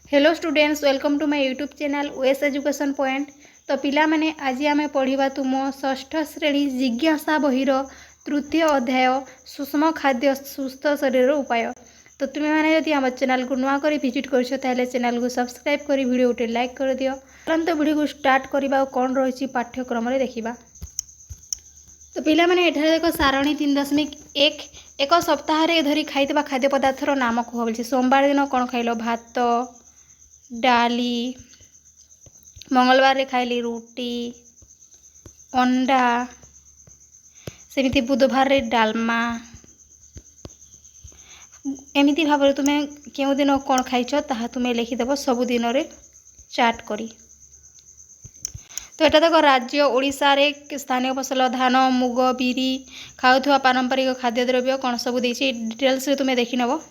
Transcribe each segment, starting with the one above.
Hello students, welcome to my YouTube channel OS education point. तो पिला माने आज आम पढ़ा तुम षष्ठ श्रेणी जिज्ञासा बहिर तृतीय अध्याय सुषम खाद्य सुस्थ शरीर उपाय। तो तुम्हें मैंने जब आम चैनल को नुआ कर विजिट कर चैनल को सब्सक्राइब कर वीडियो गोटे लाइक कर दियो। तो वीडियो को स्टार्ट करवा कौन रही पाठ्यक्रम देखा। तो पिला माने एठारे देखो सारणी 3.1 एक सप्ताह धरी खाई खाद्य पदार्थर नाम कह बोली। सोमवार दिन कौन खाइल? भात डाली। मंगलवार रे खाइली रुटी अंडा। सेमिति बुधवार रे डालमा। एमिति भाव तुम्हें केउ दिन कौन खाइछ ताहा तुम्हें लिखिदेव सबु दिन रे चार्ट करी। तो एटा देखो राज्य ओडिशा रे स्थानीय फसल धान मुग बिरी खाउथुवा पारंपरिक खाद्य द्रव्य कौन सब देछि डिटेल्स रे तुम्हें देखि नबो।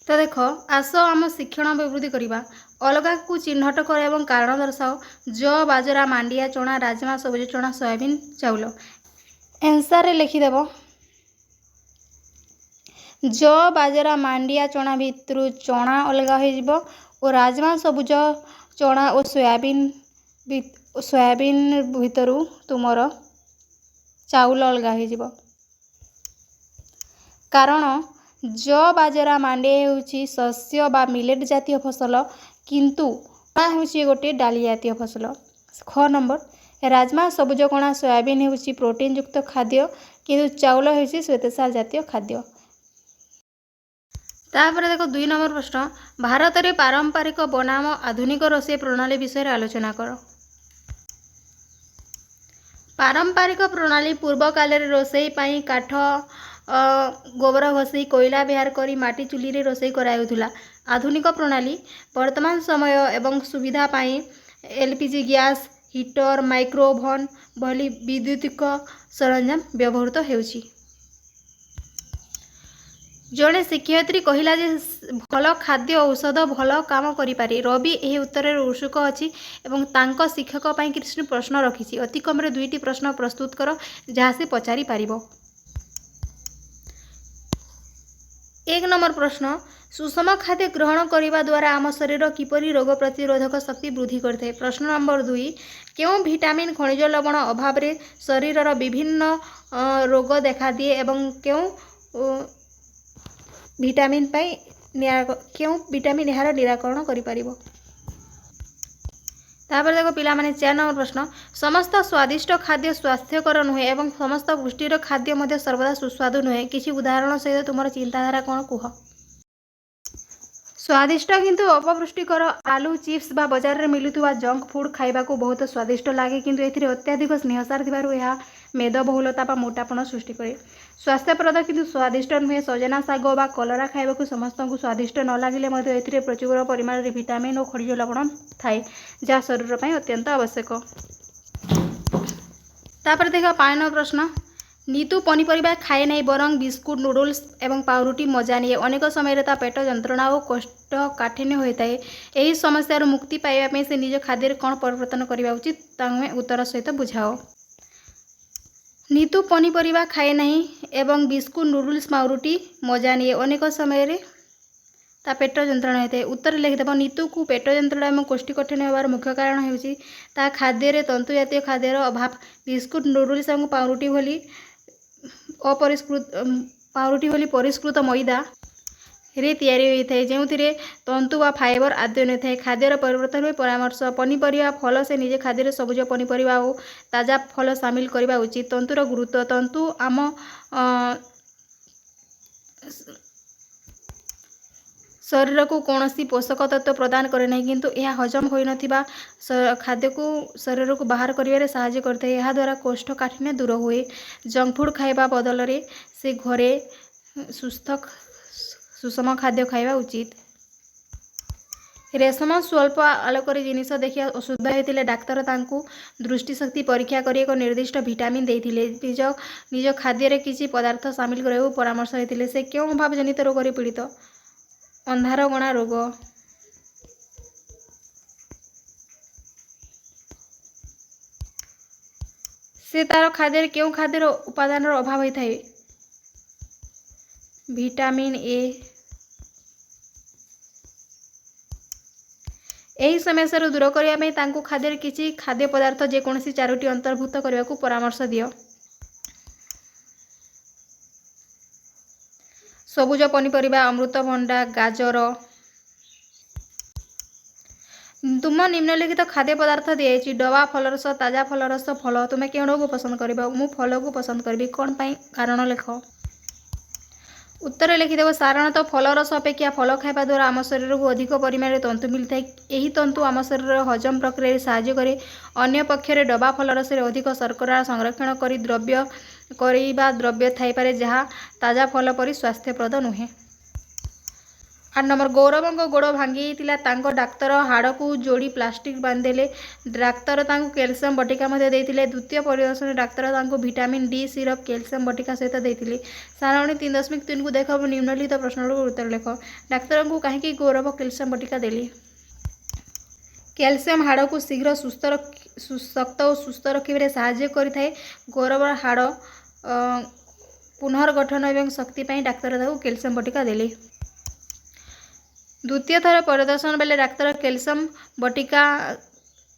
तो देख आस आम शिक्षण अभिवृद्धि करवा। अलगा को चिन्हट कर एवं कारण दर्शाओ। ज बाजरा मांडिया चना राजमा सबुज चना सोयाबीन चाउल। आंसर रे लिखिदेव ज बाजरा मांडिया चना भितर चना अलगा हो और राजमा सबुज चना और सोयाबीन भितर तुमर चाउल अलगा हो। कारण ज बाजरा मांडिया होउची शस्य बा मिलेट जातीय फसल किंतु होउची गोटे डाली जातीय फसल। ख नंबर राजमा सबुज कणा सोयाबीन होउची प्रोटीन युक्त खाद्य किंतु चाउल होउची श्वेतसार जातीय खाद्य। तापर देखो 2 नंबर प्रश्न भारत रे पारंपरिक बनाम आधुनिक रोषेई प्रणाली विषय आलोचना कर। पारंपरिक प्रणाली पूर्व काल रोषेई पाई काठ गोबर घसी कोयला व्यवहार करी माटी चुली रे रोषेई कराउथुला। आधुनिक प्रणाली वर्तमान समय एवं सुविधा पाई एलपीजी गैस हीटर माइक्रोओवन भली विद्युतिक सरंजाम व्यवहृत हेउची। जड़े शिक्षयित्री कहला जे भल खाद्य औषध भल काम करिपारे। रवि यह उत्तर उत्सुक अच्छी एवं तांको शिक्षक पाई कृष्ण प्रश्न रखी। अति कम 2टी प्रश्न प्रस्तुत कर जहाँ से पचारि पारिबो। 1 नंबर प्रश्न सुषम खाद्य ग्रहण करने द्वारा आम शरीर किपरि रोग प्रतिरोधक शक्ति वृद्धि करते। प्रश्न नंबर 2 क्यों विटामिन खनिज लवण अभाव रे शरीर विभिन्न रोग देखा दिए एवं क्यों विटामिन यार निराकरण करिपारिबो। तापर देखो पिला माने 4 नंबर प्रश्न समस्त स्वादिष्ट खाद्य स्वास्थ्यकर नुहे एवं समस्त पुष्टिर खाद्य मध्य सर्वदा सुस्वादु नुहे। किसी उदाहरण सहित तुमर चिंताधारा कौन कुह। स्वादिष्ट किंतु अपपुष्टिकर आलू चिप्स बा बाजार रे मिलुवा जंक फूड खाइबा को बहुत स्वादिष्ट लगे किंतु एथिरे अत्याधिक स्नेहसार थिबारु यह मेदबहुलता बा मोटापण सृष्टि करे। स्वास्थ्यप्रद किंतु स्वादिष्ट नुहे। सजना साग बा कलरा खाइबा को समस्त को स्वादिष्ट न लागिले मध्य एथिरे प्रचुर परिमाण रे विटामिन और खनिज लवण थाए जहाँ शरीर पई अत्यंत आवश्यक। तापर देखा 5 नंबर प्रश्न नीतू पनीपरिया खाए नहीं बरं बिस्कुट नूडल्स एवं पाउरुटी मजा निए। अनेक समय ता पेट जंत्रणा और कष्ट काठिन्य होता है। यही समस्या मुक्ति पाइबा से निज खाद्य कौन परिवर्तन करने उचित तमें उत्तर सहित बुझाओ। नीतू पनीपरिया खाए नहीं एवं बिस्कुट नूडल्स पाउरुटी मजा निए। अनेक समय ता पेट जंत्रणा होता है। उत्तर लिखिदेव नीतू को पेट जंत्रणा और कोष्ठकाठिन्य होवार मुख्य कारण होउची ता खाद्य तंतु जातीय खाद्यर अभाव। बिस्कुट नूडल्स और पाउरुटी भली परिष्कृत मैदा रे तैयारी होता है जो तंतु व फाइबर आदि न था। खाद्यर परिवर्तन में परामर्श पनीपरिया फल से निजे खाद्य सबुज पनीपरिया और ताजा फल सामिल करने उचित। तंतुर गुरुत्व तंतु आम शरीर को कौन सी पोषक तत्व प्रदान करे नहीं किंतु यह हजम हो नथिबा खाद्य को शरीर को बाहर करिवारे सहायता करते हैं। यह द्वारा कोष्ठकाठिन्य दूर हुए। जंक फूड खाइबा बदल रे से घरे सुषम खाद्य खाइबा उचित। रेशम स्वल्प आलोक जिनिस देखिया अशुद्ध होते डाक्तर तांकु दृष्टिशक्ति परीक्षा कर एक निर्दिष्ट विटामिन देइथिले। निज खाद्य किसी पदार्थ सामिल करने परामर्श होते। से क्यों अभाव जनित रोग पीड़ित? अंधारगणा रोग। से तार खाद्य क्यों खाद्यर उपादान अभाव होता है? विटामिन ए ଏହି ସମସ୍ୟାରୁ ଦୂର କରିବା ପାଇଁ ତାଙ୍କୁ ଖାଦ୍ୟରେ କିଛି ଖାଦ୍ୟ ପଦାର୍ଥ ଯେକୌଣସି 4ଟି ଅନ୍ତର୍ଭୁକ୍ତ କରିବାକୁ ପରାମର୍ଶ ଦିଅ। ସବୁଜ ପନିପରିବା, ଅମୃତଭଣ୍ଡା, ଗାଜର। ତୁମ ନିମ୍ନଲିଖିତ ଖାଦ୍ୟ ପଦାର୍ଥ ଦିଆଯାଇଛି। ଡବା ଫଳରସ, ତାଜା ଫଳରସ, ଫଳ। ତୁମେ କେଉଁଟାକୁ ପସନ୍ଦ କରିବ? ମୁଁ ଫଳକୁ ପସନ୍ଦ କରିବି। କ'ଣ ପାଇଁ? କାରଣ ଲେଖ। ଉତ୍ତର ଲେଖିଦେବ। ସାଧାରଣତଃ ଫଳରସ ଅପେକ୍ଷା ଫଳ ଖାଇବା ଦ୍ୱାରା ଆମ ଶରୀରକୁ ଅଧିକ ପରିମାଣରେ ତନ୍ତୁ ମିଳିଥାଏ। ଏହି ତନ୍ତୁ ଆମ ଶରୀରର ହଜମ ପ୍ରକ୍ରିୟାରେ ସାହାଯ୍ୟ କରେ। ଅନ୍ୟ ପକ୍ଷରେ ଡବା ଫଳରସରେ ଅଧିକ ଶର୍କରା ସଂରକ୍ଷଣ କରିବା ଦ୍ରବ୍ୟ ଥାଇପାରେ ଯାହା ତାଜା ଫଳ ପରି ସ୍ୱାସ୍ଥ୍ୟପ୍ରଦ ନୁହେଁ। 8 ନମ୍ବର। ଗୌରବଙ୍କ ଗୋଡ଼ ଭାଙ୍ଗିଯାଇଥିଲା। ତାଙ୍କ ଡାକ୍ତର ହାଡ଼କୁ ଯୋଡ଼ି ପ୍ଲାଷ୍ଟିକ ବାନ୍ଧିଦେଲେ। ଡାକ୍ତର ତାଙ୍କୁ କ୍ୟାଲସିୟମ ବଟିକା ମଧ୍ୟ ଦେଇଥିଲେ। ଦ୍ୱିତୀୟ ପରିଦର୍ଶନରେ ଡାକ୍ତର ତାଙ୍କୁ ଭିଟାମିନ୍ ଡି ସିରପ କ୍ୟାଲସିୟମ ବଟିକା ସହିତ ଦେଇଥିଲେ। ସାରଣୀ 3.3କୁ ଦେଖ ନିମ୍ନଲିଖିତ ପ୍ରଶ୍ନଗୁଡ଼ିକ ଉତ୍ତର ଲେଖ। ଡାକ୍ତରଙ୍କୁ କାହିଁକି ଗୌରବ କ୍ୟାଲସିୟମ ବଟିକା ଦେଲେ? କ୍ୟାଲସିୟମ ହାଡ଼କୁ ଶୀଘ୍ର ଶକ୍ତ ଓ ସୁସ୍ଥ ରଖିବାରେ ସାହାଯ୍ୟ କରିଥାଏ। ଗୌରବର ହାଡ଼ ପୁନର୍ଗଠନ ଏବଂ ଶକ୍ତି ପାଇଁ ଡାକ୍ତର ତାକୁ କ୍ୟାଲସିୟମ ବଟିକା ଦେଲେ। ଦ୍ୱିତୀୟ ଥର ପରିଦର୍ଶନ ବେଳେ ଡାକ୍ତର କ୍ୟାଲସିୟମ ବଟିକା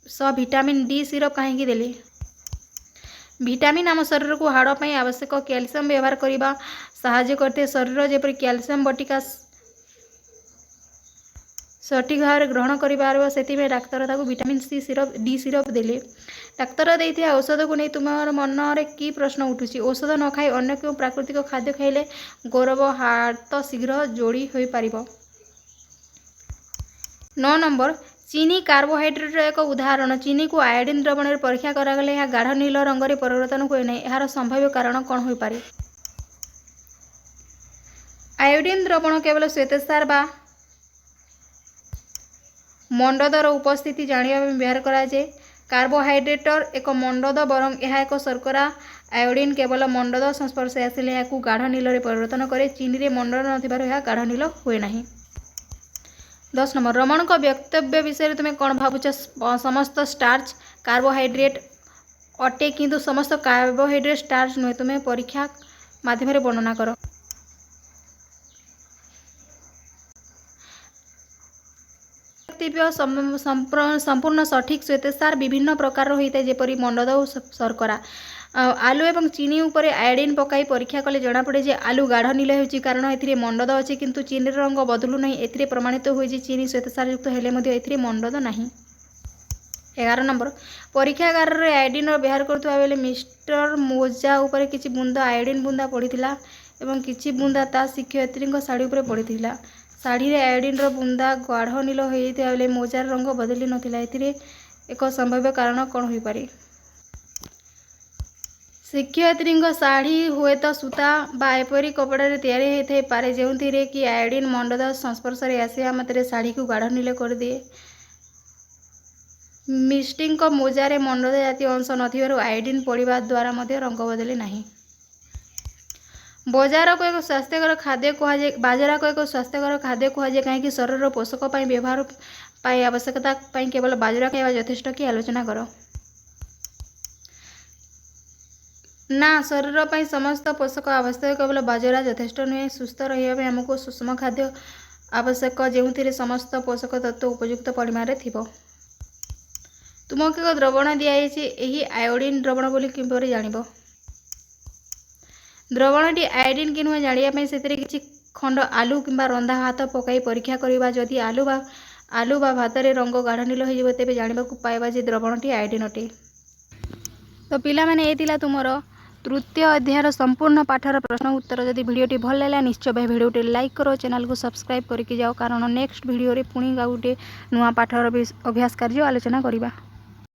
ସହ ଭିଟାମିନ୍ ଡି ସିରପ କାହିଁକି ଦେଲେ? ଭିଟାମିନ୍ ଆମ ଶରୀରକୁ ହାଡ଼ ପାଇଁ ଆବଶ୍ୟକ କ୍ୟାଲସିୟମ ବ୍ୟବହାର କରିବା ସାହାଯ୍ୟ କରିଥାଏ। ଶରୀର ଯେପରି କ୍ୟାଲସିୟମ ବଟିକା ସଠିକ୍ ଭାବରେ ଗ୍ରହଣ କରିପାରିବ ସେଥିପାଇଁ ଡାକ୍ତର ତାକୁ ଭିଟାମିନ୍ ଡି ସିରପ ଦେଲେ। ଡାକ୍ତର ଦେଇଥିବା ଔଷଧକୁ ନେଇ ତୁମର ମନରେ କି ପ୍ରଶ୍ନ ଉଠୁଛି? ଔଷଧ ନ ଖାଇ ଅନ୍ୟ କେଉଁ ପ୍ରାକୃତିକ ଖାଦ୍ୟ ଖାଇଲେ ଗୌରବ ହାତ ଶୀଘ୍ର ଯୋଡ଼ି ହୋଇପାରିବ? 9 ନମ୍ବର। ଚିନି କାର୍ବୋହାଇଡ୍ରେଟର ଏକ ଉଦାହରଣ। ଚିନିକୁ ଆୟୋଡିନ ଦ୍ରବଣରେ ପରୀକ୍ଷା କରାଗଲେ ଏହା ଗାଢ଼ ନୀଳ ରଙ୍ଗରେ ପରିବର୍ତ୍ତନ ହୁଏ ନାହିଁ। ଏହାର ସମ୍ଭାବ୍ୟ କାରଣ କ'ଣ ହୋଇପାରେ? ଆୟୋଡିନ ଦ୍ରବଣ କେବଳ ଶ୍ୱେତସାର ବା ମଣ୍ଡଦର ଉପସ୍ଥିତି ଜାଣିବା ପାଇଁ ବ୍ୟବହାର କରାଯାଏ। କାର୍ବୋହାଇଡ୍ରେଟର ଏକ ମଣ୍ଡଦ ବରଂ ଏହା ଏକ ଶର୍କରା। ଆୟୋଡିନ କେବଳ ମଣ୍ଡଦ ସଂସ୍ପର୍ଶରେ ଆସିଲେ ଏହାକୁ ଗାଢ଼ ନୀଳରେ ପରିବର୍ତ୍ତନ କରେ। ଚିନିରେ ମଣ୍ଡଦ ନଥିବାରୁ ଏହା ଗାଢ଼ ନୀଳ ହୁଏ ନାହିଁ। 10 ନମ୍ବର। ରମଣଙ୍କ ବକ୍ତବ୍ୟ ବିଷୟରେ ତୁମେ କ'ଣ ଭାବୁଛ? ସମସ୍ତ ଷ୍ଟାର୍ଚ କାର୍ବୋହାଇଡ୍ରେଟ ଅଟେ କିନ୍ତୁ ସମସ୍ତ କାର୍ବୋହାଇଡ୍ରେଟ ଷ୍ଟାର୍ଚ ନୁହେଁ। ତୁମେ ପରୀକ୍ଷା ମାଧ୍ୟମରେ ବର୍ଣ୍ଣନା କର। ସମ୍ପୂର୍ଣ୍ଣ ସଠିକ୍। ଶ୍ୱେତସାର ବିଭିନ୍ନ ପ୍ରକାରର ହୋଇଥାଏ ଯେପରି ମଣ୍ଡଦ ଓ ଶର୍କରା। ଆଲୁ ଏବଂ ଚିନି ଉପରେ ଆୟୋଡିନ ପକାଇ ପରୀକ୍ଷା କଲେ ଜଣାପଡ଼େ ଯେ ଆଲୁ ଗାଢ଼ ନୀଳ ହେଉଛି କାରଣ ଏଥିରେ ମଣ୍ଡଦ ଅଛି କିନ୍ତୁ ଚିନିର ରଙ୍ଗ ବଦଳୁ ନାହିଁ। ଏଥିରେ ପ୍ରମାଣିତ ହୁଏ ଯେ ଚିନି ଶ୍ୱେତସାରଯୁକ୍ତ ହେଲେ ମଧ୍ୟ ଏଥିରେ ମଣ୍ଡଦ ନାହିଁ। 11 ନମ୍ବର। ପରୀକ୍ଷାଗାରରେ ଆୟୋଡିନର ବ୍ୟବହାର କରୁଥିବା ବେଳେ ମିଷ୍ଟର ମୋଜା ଉପରେ କିଛି ବୁନ୍ଦା ଆୟୋଡିନ ବୁନ୍ଦା ପଡ଼ିଥିଲା ଏବଂ କିଛି ବୁନ୍ଦା ତା ଶିକ୍ଷୟିତ୍ରୀଙ୍କ ଶାଢ଼ୀ ଉପରେ ପଡ଼ିଥିଲା। ଶାଢ଼ୀରେ ଆୟୋଡିନର ବୁନ୍ଦା ଗାଢ଼ ନୀଳ ହୋଇଯାଇଥିବା ବେଳେ ମୋଜାର ରଙ୍ଗ ବଦଳି ନଥିଲା। ଏଥିରେ ଏକ ସମ୍ଭାବ୍ୟ କାରଣ କ'ଣ ହୋଇପାରେ? ଶିକ୍ଷୟିତ୍ରୀଙ୍କ ଶାଢ଼ୀ ହୁଏତ ସୂତା ବା ଏପରି କପଡ଼ାରେ ତିଆରି ହୋଇଥାଇପାରେ ଯେଉଁଥିରେ କି ଆୟୋଡିନ ମଣ୍ଡଦ ସଂସ୍ପର୍ଶରେ ଆସିବା ମାତ୍ରେ ଶାଢ଼ୀକୁ ଗାଢ଼ ନୀଳ କରିଦିଏ। ମିଷ୍ଟଙ୍କ ମୋଜାରେ ମଣ୍ଡଦ ଜାତୀୟ ଅଂଶ ନଥିବାରୁ ଆୟୋଡିନ ପଡ଼ିବା ଦ୍ୱାରା ମଧ୍ୟ ରଙ୍ଗ ବଦଳେ ନାହିଁ। ବାଜରାକୁ ଏକ ସ୍ୱାସ୍ଥ୍ୟକର ଖାଦ୍ୟ କୁହାଯାଏ କାହିଁକି? ଶରୀରର ପୋଷକ ପାଇଁ ବ୍ୟବହାର ପାଇଁ ଆବଶ୍ୟକତା ପାଇଁ କେବଳ ବାଜରା ଖାଇବା ଯଥେଷ୍ଟ କି? ଆଲୋଚନା କର। ନା, ଶରୀର ପାଇଁ ସମସ୍ତ ପୋଷକ ଆବଶ୍ୟକ କେବଳ ବାଜରା ଯଥେଷ୍ଟ ନୁହେଁ। ସୁସ୍ଥ ରହିବା ପାଇଁ ଆମକୁ ସୁଷମ ଖାଦ୍ୟ ଆବଶ୍ୟକ ଯେଉଁଥିରେ ସମସ୍ତ ପୋଷକ ତତ୍ତ୍ୱ ଉପଯୁକ୍ତ ପରିମାଣରେ ଥିବ। ତୁମକୁ ଏକ ଦ୍ରବଣ ଦିଆଯାଇଛି। ଏହି ଆୟୋଡିନ ଦ୍ରବଣ ବୋଲି କିପରି ଜାଣିବ? ଦ୍ରବଣଟି ଆୟୋଡିନ କି ନୁହେଁ ଜାଣିବା ପାଇଁ ସେଥିରେ କିଛି ଖଣ୍ଡ ଆଲୁ କିମ୍ବା ରନ୍ଧା ଭାତ ପକାଇ ପରୀକ୍ଷା କରିବା। ଯଦି ଆଲୁ ବା ଭାତରେ ରଙ୍ଗ ଗାଢ଼ ନୀଳ ହୋଇଯିବ ତେବେ ଜାଣିବାକୁ ପାଇବା ଯେ ଦ୍ରବଣଟି ଆୟୋଡିନ ଅଟେ। ତ ପିଲାମାନେ ଏ ଥିଲା ତୁମର ତୃତୀୟ ଅଧ୍ୟାୟର ସମ୍ପୂର୍ଣ୍ଣ ପାଠର ପ୍ରଶ୍ନ ଉତ୍ତର। ଯଦି ଭିଡ଼ିଓଟି ଭଲ ଲାଗିଲା ନିଶ୍ଚୟ ଭାବେ ଭିଡ଼ିଓଟି ଲାଇକ୍ କର, ଚ୍ୟାନେଲକୁ ସବସ୍କ୍ରାଇବ୍ କରିକି ଯାଅ କାରଣ ନେକ୍ସଟ ଭିଡ଼ିଓରେ ପୁଣି ଆଉ ଗୋଟେ ନୂଆ ପାଠର ଅଭ୍ୟାସ କାର୍ଯ୍ୟ ଆଲୋଚନା କରିବା।